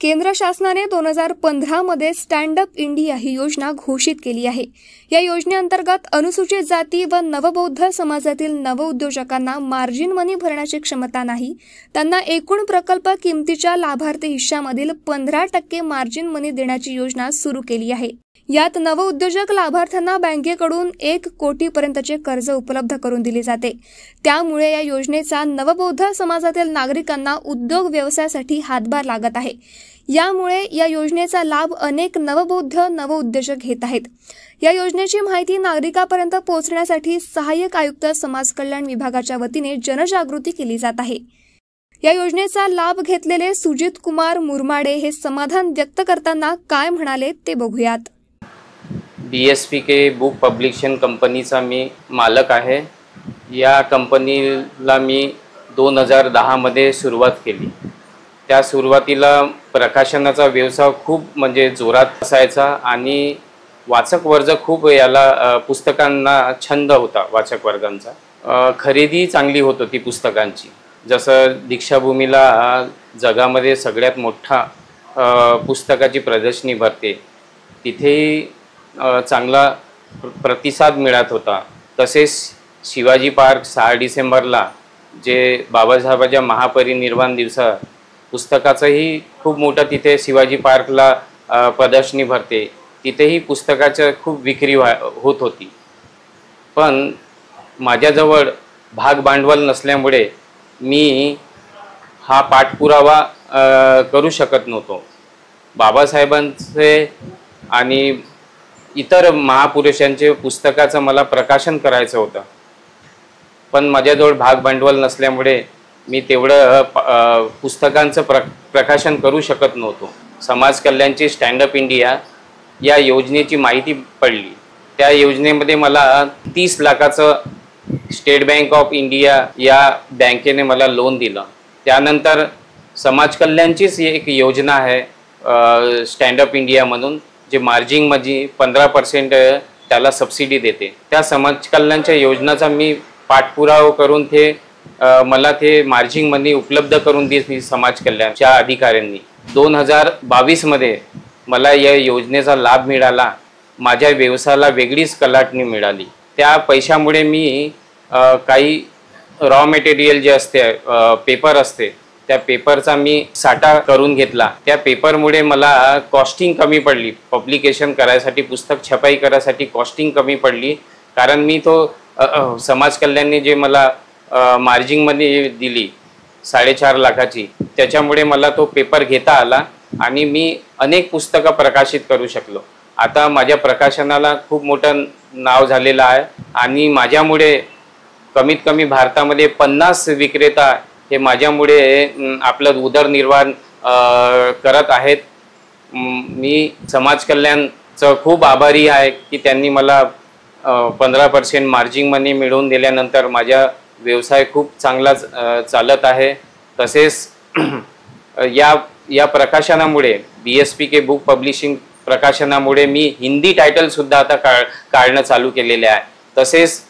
केंद्र शासनाने 2015 मध्ये स्टँड अप इंडिया ही योजना घोषित केली आहे। या योजनेअंतर्गत अनुसूचित जाती व नवबौद्ध समाजातील नवउद्योजकांना मार्जिन मनी भरण्याची क्षमता नाही, त्यांना एकूण प्रकल्प किमतीच्या लाभार्थी हिश्श्यामधील 15% मार्जिन मनी देण्याची योजना सुरू केली आहे। यात नवउद्योजक लाभार्थ्यांना बँकेकडून 1 कोटीपर्यंतचे कर्ज उपलब्ध करून दिले जाते। त्यामुळे या योजनेचा नवबौद्ध समाजातील नागरिकांना उद्योग व्यवसायासाठी हातभार लागत आहे। यामुळे या योजनेचा लाभ अनेक नवबौद्ध नवउद्योजक घेत आहेत। या योजनेची माहिती नागरिकांपर्यंत पोहोचण्यासाठी सहाय्यक आयुक्त समाज कल्याण विभागाच्या वतीने जनजागृती केली जात आहे। या योजनेचा लाभ घेतलेले सुजित कुमार मुरमाडे हे समाधान व्यक्त करताना काय म्हणाले ते बघूयात। DSPK बुक पब्लिशिंग कंपनीचा मी मालक आहे। या कंपनीला मी 2010 मध्ये सुरुवात केली। त्या सुरुवातीला प्रकाशनाचा व्यवसाय खूप म्हणजे जोरात असायचा आणि वाचक वर्ग खूप याला पुस्तकांना छंद होता। वाचक वर्गांचा खरेदी चांगली होत होती पुस्तकांची। जसं दीक्षाभूमीला जगामध्ये सगळ्यात मोठा पुस्तकाची प्रदर्शनी भरते, तिथेही चांगला प्रतिसाद मिळत होता। तसेच शिवाजी पार्क 6 डिसेंबरला जे बाबासाहेबांच्या महापरिनिर्वाण दिवसा पुस्तकाचंही खूप मोठा तिथे शिवाजी पार्कला प्रदर्शनी भरते, तिथेही पुस्तकाचं खूप विक्री होत होती। पण माझ्याजवळ भाग भांडवल नसल्यामुळे मी हा पाठपुरावा करू शकत नव्हतो। बाबासाहेबांचे आणि इतर महापुरुषांचे पुस्तकाचं मला प्रकाशन करायचं होतं, पण माझ्याजवळ भाग भांडवल नसल्यामुळे मी तेवढं पुस्तकांचं प्रकाशन करू शकत नव्हतो। समाज कल्याणची स्टँड अप इंडिया या योजनेची माहिती पडली। त्या योजनेमध्ये मला 30 लाखाचं स्टेट बँक ऑफ इंडिया या बँकेने मला लोन दिलं। त्यानंतर समाज कल्याणचीच एक योजना आहे स्टँड अप इंडिया म्हणून, जे मार्जिन मध्ये 15% त्याला सबसिडी देते। त्या समाज कल्याणच्या योजनाचा मी पाठपुरावा करून मला ते मार्जिन मनी उपलब्ध करून दिली समाज कल्याणच्या अधिकाऱ्यांनी। 2022 मध्ये मला या योजनेचा लाभ मिळाला। माझ्या व्यवसायाला वेगळीच कलाटणी मिळाली। त्या पैशामुळे मी काही रॉ मटेरियल जे असते, पेपर असते, त्या पेपरचा मी साठा करून घेतला। त्या पेपरमुळे मला कॉस्टिंग कमी पडली। पब्लिकेशन करायसाठी, पुस्तक छपाई करायसाठी कॉस्टिंग कमी पडली, कारण मी तो समाज कल्याणने जे मला मार्जिन मध्ये दिली 4.5 लाखाची, त्याच्यामुळे मला तो पेपर घेता आला आणि मी अनेक पुस्तकं प्रकाशित करू शकलो। आता माझ्या प्रकाशनाला खूप मोठं नाव झालेलं आहे आणि माझ्यामुळे कमीत कमी भारतामध्ये 50 विक्रेता हे माझ्यामुळे आपलं उदरनिर्वाह करत आहेत। मी समाज कल्याणचं खूप आभारी आहे की त्यांनी मला 15% मार्जिन मनी मिळवून दिल्यानंतर माझा व्यवसाय खूप चांगला चालत आहे। तसेच या प्रकाशनामुळे DSPK बुक पब्लिशिंग प्रकाशनामुळे मी हिंदी टायटल सुद्धा आता काढणं चालू केलेले आहे। तसेच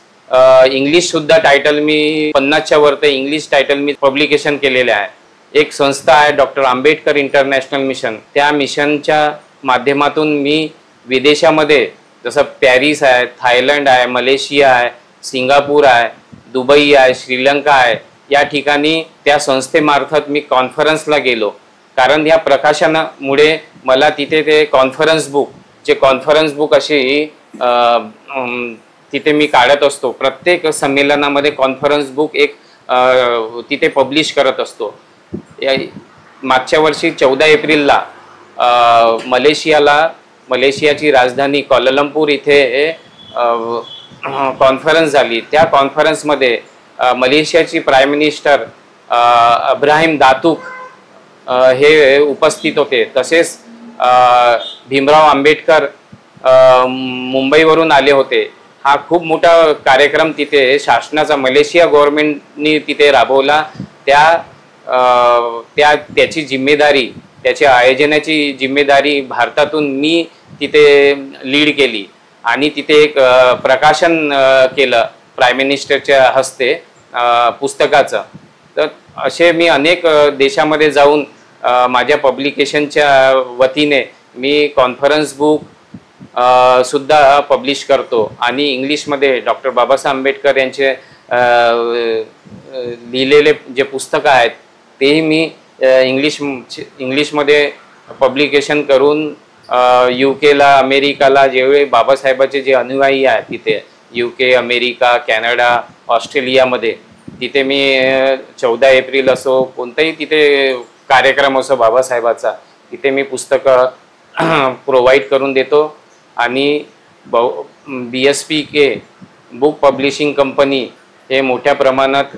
इंग्लिश सुद्धा टायटल मी 50च्या वर इंग्लिश टायटल मी पब्लिकेशन केलेले आहे। एक संस्था आहे डॉक्टर आंबेडकर इंटरनॅशनल मिशन, त्या मिशनच्या माध्यमातून मी विदेशामध्ये जसं पॅरिस आहे, थायलंड आहे, मलेशिया आहे, सिंगापूर आहे, दुबई आहे, श्रीलंका आहे, या ठिकाणी त्या संस्थेमार्फत मी कॉन्फरन्सला गेलो। कारण या प्रकाशनामुळे मला तिथे ते कॉन्फरन्स बुक अशी तिथे मी काढत असतो। प्रत्येक संमेलनामध्ये कॉन्फरन्स बुक एक तिथे पब्लिश करत असतो। मागच्या वर्षी 14 एप्रिलला मलेशियाची राजधानी कोलालंपूर इथे कॉन्फरन्स झाली। त्या कॉन्फरन्समध्ये मलेशियाची प्राईम मिनिस्टर इब्राहिम दातुक हे उपस्थित होते। तसेच भीमराव आंबेडकर मुंबईवरून आले होते। हा खूप मोठा कार्यक्रम तिथे शासनाचा मलेशिया गव्हर्नमेंटनी तिथे राबवला। त्याची जिम्मेदारी, त्याच्या आयोजनाची जिम्मेदारी भारतातून मी तिथे लीड केली आणि तिथे एक प्रकाशन केलं प्राईम मिनिस्टरच्या हस्ते पुस्तकाचं। तर असे मी अनेक देशामध्ये जाऊन माझ्या पब्लिकेशनच्या वतीने मी कॉन्फरन्स बुक सुद्धा पब्लिश करतो आणि इंग्लिशमध्ये डॉक्टर बाबासाहेब आंबेडकर यांचे लिहिलेले जे पुस्तकं आहेत तेही मी इंग्लिशमध्ये पब्लिकेशन करून UK ला, अमेरिकाला जेवढे बाबासाहेबाचे जे अनुयायी आहेत तिथे UK, अमेरिका, कॅनडा, ऑस्ट्रेलियामध्ये तिथे मी 14 एप्रिल असो कोणताही तिथे कार्यक्रम असो बाबासाहेबाचा तिथे मी पुस्तकं प्रोव्हाइड करून देतो आणि BSPK बुक पब्लिशिंग कंपनी हे मोठ्या प्रमाणात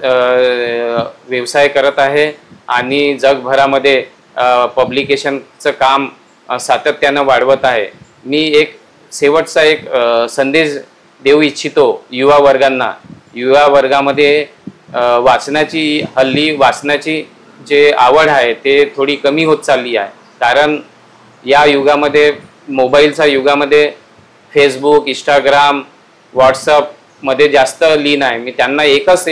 व्यवसाय करत आहे आणि जगभरामध्ये पब्लिकेशनचं काम सातत्यानं वाढवत आहे। मी एक शेवटचा एक संदेश देऊ इच्छितो युवा वर्गामध्ये वाचनाची हल्ली वाचनाची जे आवड आहे ते थोडी कमी होत चालली आहे, कारण या युगामध्ये मोबाईलच्या युगामध्ये फेसबुक, इंस्टाग्राम, व्हॉट्सअपमध्ये जास्त लीन आहे। मी त्यांना एकच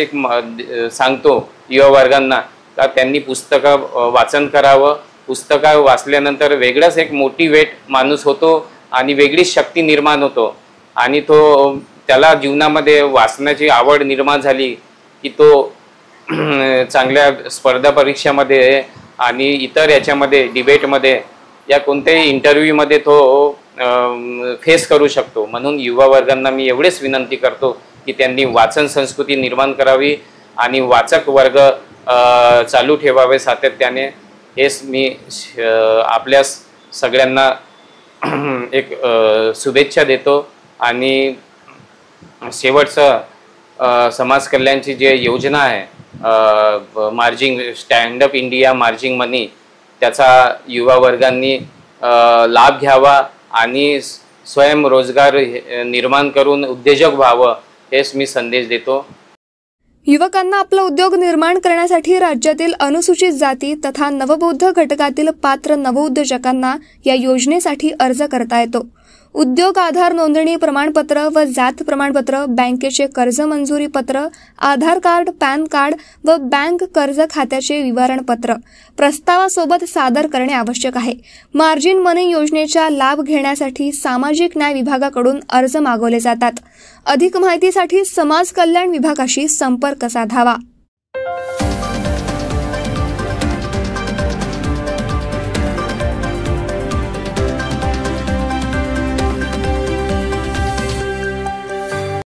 सांगतो युवा वर्गांना का त्यांनी पुस्तकं वाचन करावं। पुस्तकं वाचल्यानंतर वेगळाच एक मोटिवेट माणूस होतो आणि वेगळीच शक्ती निर्माण होतो आणि त्याला जीवनामध्ये वाचण्याची आवड निर्माण झाली की तो चांगल्या स्पर्धा परीक्षामध्ये आणि इतर याच्यामध्ये डिबेटमध्ये या कोणत्याही इंटरव्ह्यूमध्ये तो फेस करू शकतो। म्हणून युवा वर्गांना मी एवढेच विनंती करतो की त्यांनी वाचन संस्कृती निर्माण करावी आणि वाचक वर्ग चालू ठेवावे सातत्याने। हेच मी आपल्या सगळ्यांना एक शुभेच्छा देतो आणि शेवटचं समाज कल्याणची जे योजना आहे margin stand up India margin money त्याचा युवा वर्गांनी लाभ घ्यावा आणि स्वयंरोजगार निर्माण करून उद्योजक व्हावं हेच मी संदेश देतो। युवकांना आपला उद्योग निर्माण करण्यासाठी राज्यातील अनुसूचित जाती तथा नवबौद्ध घटकातील पात्र नवउद्योजकांना या योजनेसाठी अर्ज करता येतो। उद्योग आधार नोंदणी प्रमाणपत्र व जात प्रमाणपत्र, बँकेचे कर्ज मंजुरी पत्र, आधार कार्ड, पॅन कार्ड व बँक कर्ज खात्याचे विवरणपत्र प्रस्तावासोबत सादर करणे आवश्यक आहे। मार्जिन मनी योजनेचा लाभ घेण्यासाठी सामाजिक न्याय विभागाकडून अर्ज मागवले जातात। अधिक माहितीसाठी समाज कल्याण विभागाशी संपर्क साधावा।